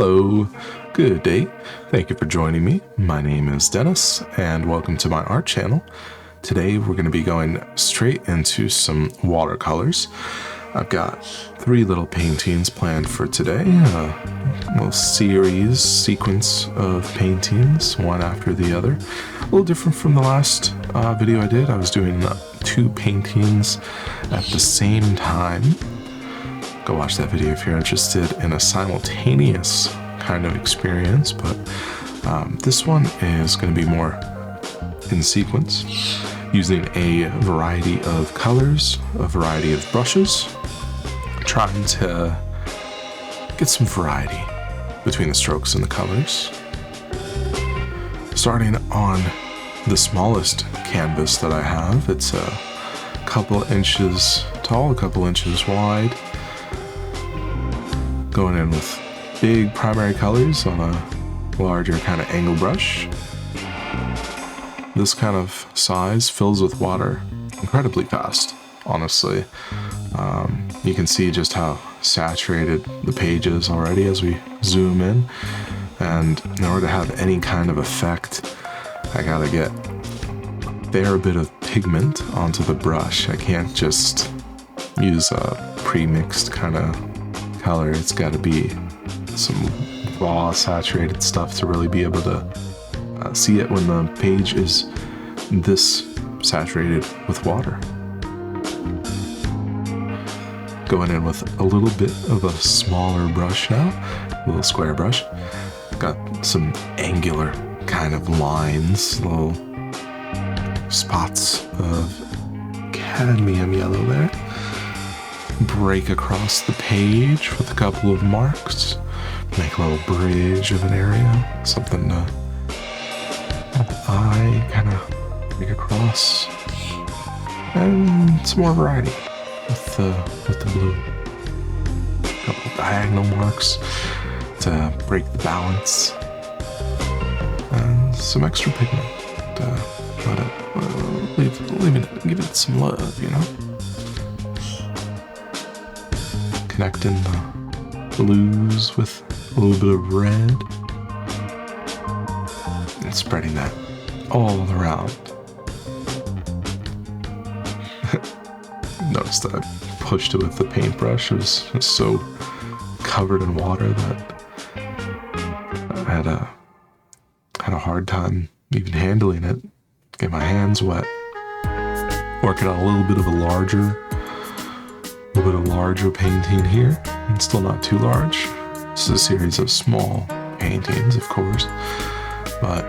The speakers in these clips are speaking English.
Hello, good day. Thank you for joining me. My name is Dennis and welcome to my art channel. Today we're going to be going straight into some watercolors. I've got 3 little paintings planned for today. A little sequence of paintings, one after the other. A little different from the last video I did. I was doing 2 paintings at the same time. Go watch that video if you're interested in a simultaneous kind of experience, but this one is going to be more in sequence, using a variety of colors, a variety of brushes, trying to get some variety between the strokes and the colors. Starting on the smallest canvas that I have, it's a couple inches tall, a couple inches wide. Going in with big primary colors on a larger kind of angle brush. This kind of size fills with water incredibly fast, honestly. You can see just how saturated the page is already as we zoom in. And in order to have any kind of effect, I gotta get a fair bit of pigment onto the brush. I can't just use a pre-mixed kind of color. It's got to be some raw saturated stuff to really be able to see it when the page is this saturated with water. Going in with a little bit of a smaller brush now, a little square brush. Got some angular kind of lines, little spots of cadmium yellow there. Break across the page with a couple of marks, make a little bridge of an area, something to have the eye kind of break across, and some more variety with the blue. A couple of diagonal marks to break the balance, and some extra pigment to let it give it some love, you know. Connecting the blues with a little bit of red and spreading that all around. Noticed that I pushed it with the paintbrush. It was so covered in water that I had a hard time even handling it. Get my hands wet. Working on a little bit of a larger painting here, and still not too large. This is a series of small paintings, of course, but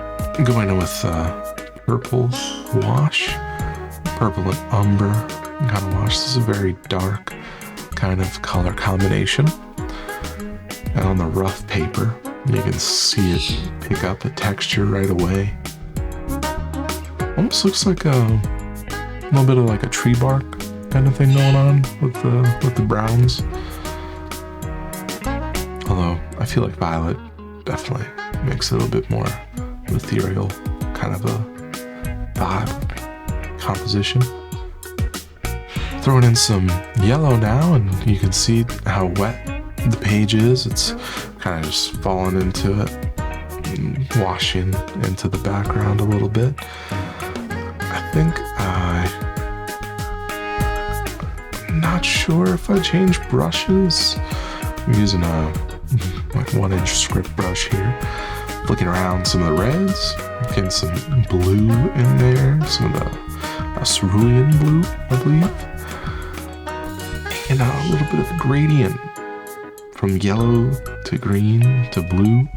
going in with purple wash, purple and umber kind of wash. This is a very dark kind of color combination, and on the rough paper you can see it pick up a texture right away. Almost looks like a little bit of like a tree bark kind of thing going on with the browns. Although I feel like violet definitely makes it a little bit more ethereal kind of a vibe composition. Throwing in some yellow now, and you can see how wet the page is. It's kind of just falling into it and washing into the background a little bit. I think not sure if I changed brushes. I'm using a like 1-inch script brush here. Looking around some of the reds, getting some blue in there, some of the cerulean blue, I believe, and a little bit of a gradient from yellow to green to blue.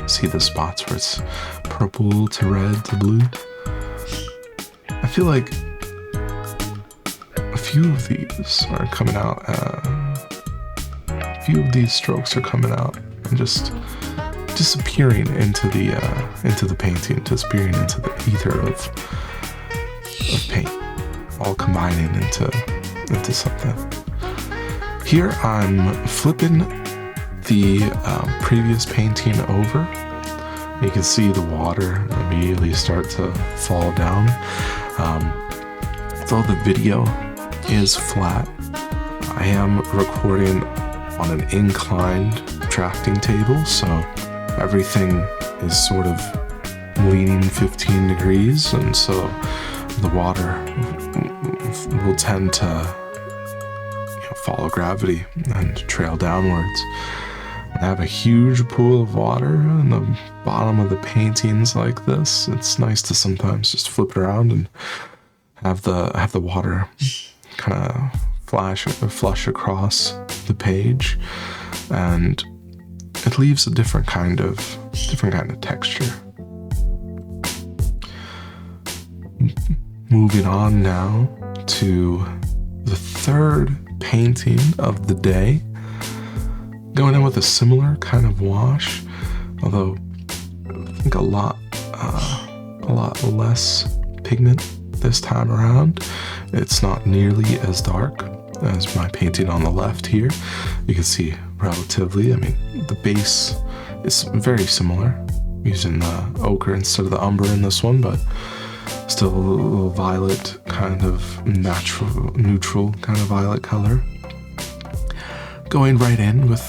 See the spots where it's purple to red to blue. I feel like a few of these are coming out, a few of these strokes are coming out and just disappearing into the painting, disappearing into the ether of paint, all combining into something. Here I'm flipping the previous painting over. You can see the water immediately start to fall down. Although the video is flat, I am recording on an inclined drafting table, so everything is sort of leaning 15 degrees, and so the water will tend to follow gravity and trail downwards. I have a huge pool of water in the bottom of the paintings like this. It's nice to sometimes just flip it around and have the water kind of flush across the page, and it leaves a different kind of texture. Moving on now to the third painting of the day, going in with a similar kind of wash, although I think a lot less pigment this time around. It's not nearly as dark as my painting on the left here. You can see relatively, I mean, the base is very similar, using the ochre instead of the umber in this one, but still a little violet, kind of neutral kind of violet color. Going right in with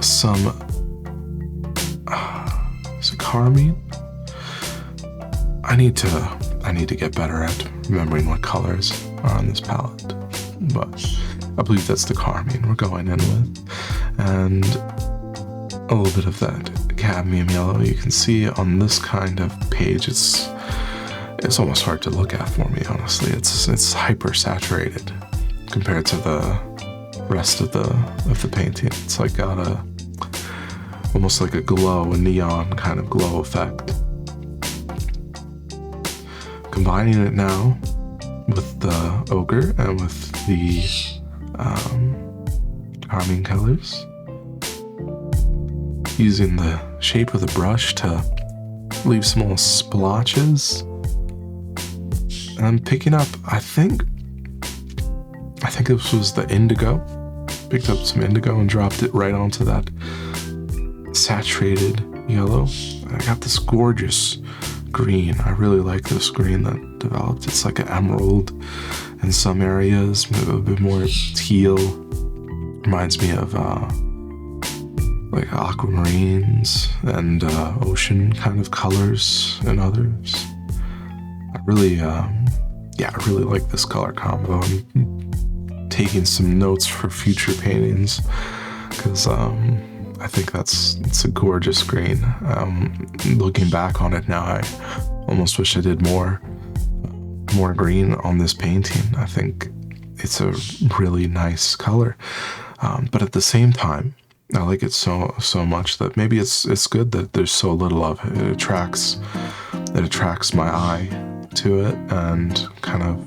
some carmine. I need to get better at remembering what colors are on this palette, but I believe that's the carmine we're going in with, and a little bit of that cadmium yellow. You can see on this kind of page, it's almost hard to look at for me, honestly. It's hyper saturated compared to the rest of the painting. It's like got almost like a glow, a neon kind of glow effect. Combining it now with the ochre and with the carmine colors, using the shape of the brush to leave some little splotches, and I'm picking up, I think this was the indigo. Picked up some indigo and dropped it right onto that saturated yellow. I got this gorgeous green. I really like this green that developed. It's like an emerald in some areas, a bit more teal. Reminds me of like aquamarines and ocean kind of colors in others. I really like this color combo. I'm taking some notes for future paintings because I think it's a gorgeous green. Looking back on it now, I almost wish I did more green on this painting. I think it's a really nice color, but at the same time, I like it so much that maybe it's good that there's so little of it. It attracts my eye to it and kind of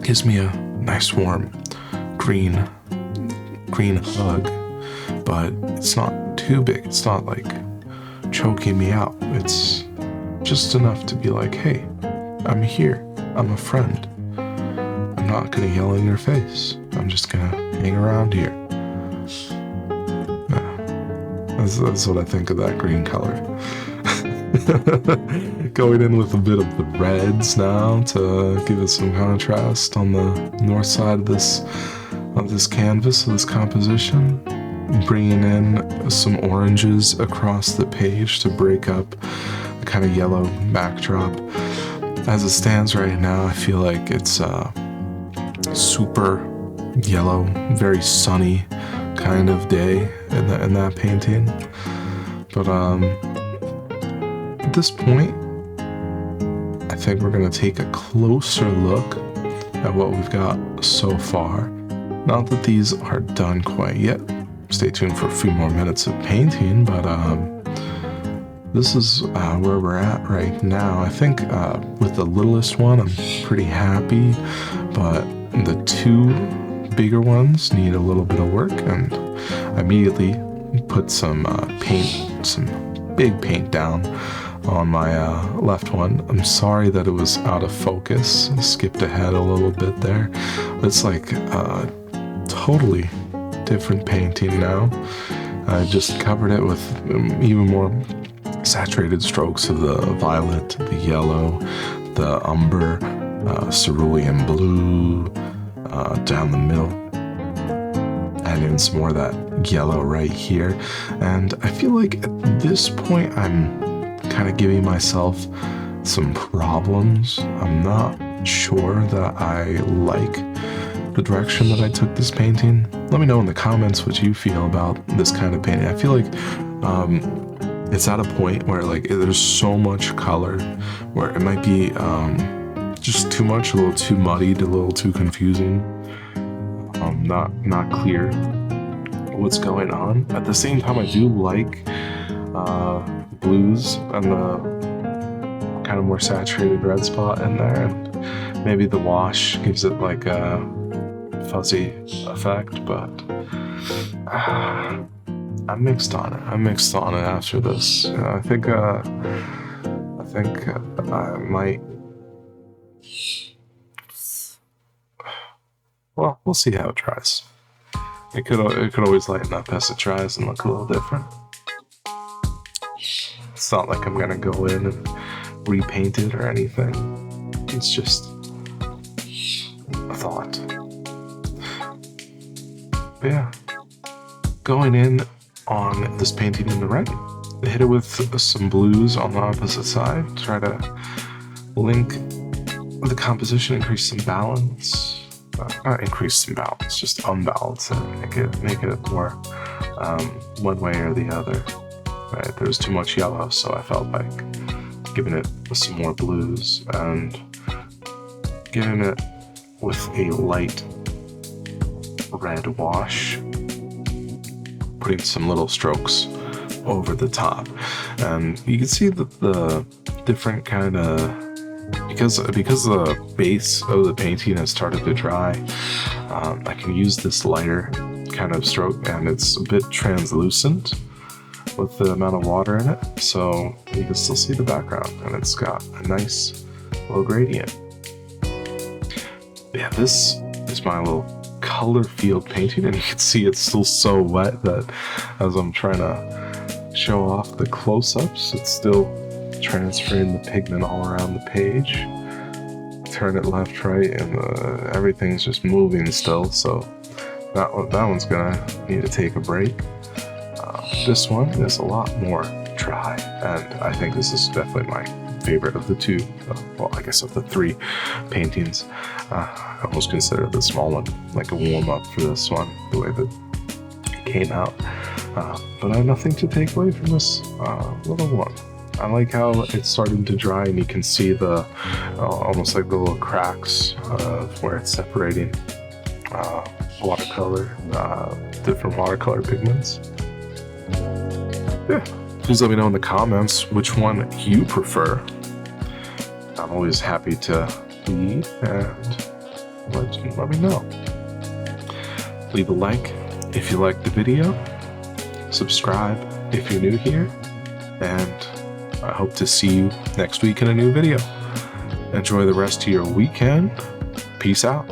gives me a nice warm green hug, but it's not too big. It's not like choking me out. It's just enough to be like, hey, I'm here. I'm a friend. I'm not gonna yell in your face. I'm just gonna hang around here. Yeah. That's what I think of that green color. Going in with a bit of the reds now to give it some contrast on the north side of this canvas, of this composition. Bringing in some oranges across the page to break up the kind of yellow backdrop. As it stands right now, I feel like it's super yellow, very sunny kind of day in that painting. But at this point, I think we're going to take a closer look at what we've got so far. Not that these are done quite yet. Stay tuned for a few more minutes of painting, but this is where we're at right now. I think with the littlest one, I'm pretty happy, but the two bigger ones need a little bit of work, and I immediately put some big paint down on my left one. I'm sorry that it was out of focus. I skipped ahead a little bit there. It's like totally different painting now. I just covered it with even more saturated strokes of the violet, the yellow, the umber, cerulean blue, down the middle. add in some more of that yellow right here. And I feel like at this point I'm kind of giving myself some problems. I'm not sure that I like the direction that I took this painting. Let me know in the comments what you feel about this kind of painting. I feel like it's at a point where like there's so much color where it might be just too much, a little too muddied, a little too confusing, not clear what's going on. At the same time, I do like blues and the kind of more saturated red spot in there, and maybe the wash gives it like a fuzzy effect, but I'm mixed on it. After this. I think I might. Well, we'll see how it dries. It could always lighten up as it dries and look a little different. It's not like I'm gonna go in and repaint it or anything. It's just a thought. But yeah, going in on this painting in the red, hit it with some blues on the opposite side. Try to link the composition, increase some balance. Not increase some balance, just unbalance it. Make it more one way or the other. Right? There was too much yellow, so I felt like giving it some more blues and giving it with a light red wash, putting some little strokes over the top. And you can see that the different kind of, because the base of the painting has started to dry, I can use this lighter kind of stroke, and it's a bit translucent with the amount of water in it, so you can still see the background, and it's got a nice low gradient. Yeah, this is my little color field painting, and you can see it's still so wet that as I'm trying to show off the close-ups, it's still transferring the pigment all around the page. Turn it left, right, and everything's just moving still, so that one's gonna need to take a break. This one is a lot more dry, and I think this is definitely my favorite of the two, well, I guess of the three paintings. I almost consider the small one like a warm-up for this one, the way that it came out. But I have nothing to take away from this little one. I like how it's starting to dry, and you can see the almost like the little cracks of where it's separating watercolor, different watercolor pigments. Yeah, please let me know in the comments which one you prefer. I'm always happy to read, and let me know. Leave a like if you liked the video, subscribe if you're new here, and I hope to see you next week in a new video. Enjoy the rest of your weekend. Peace out.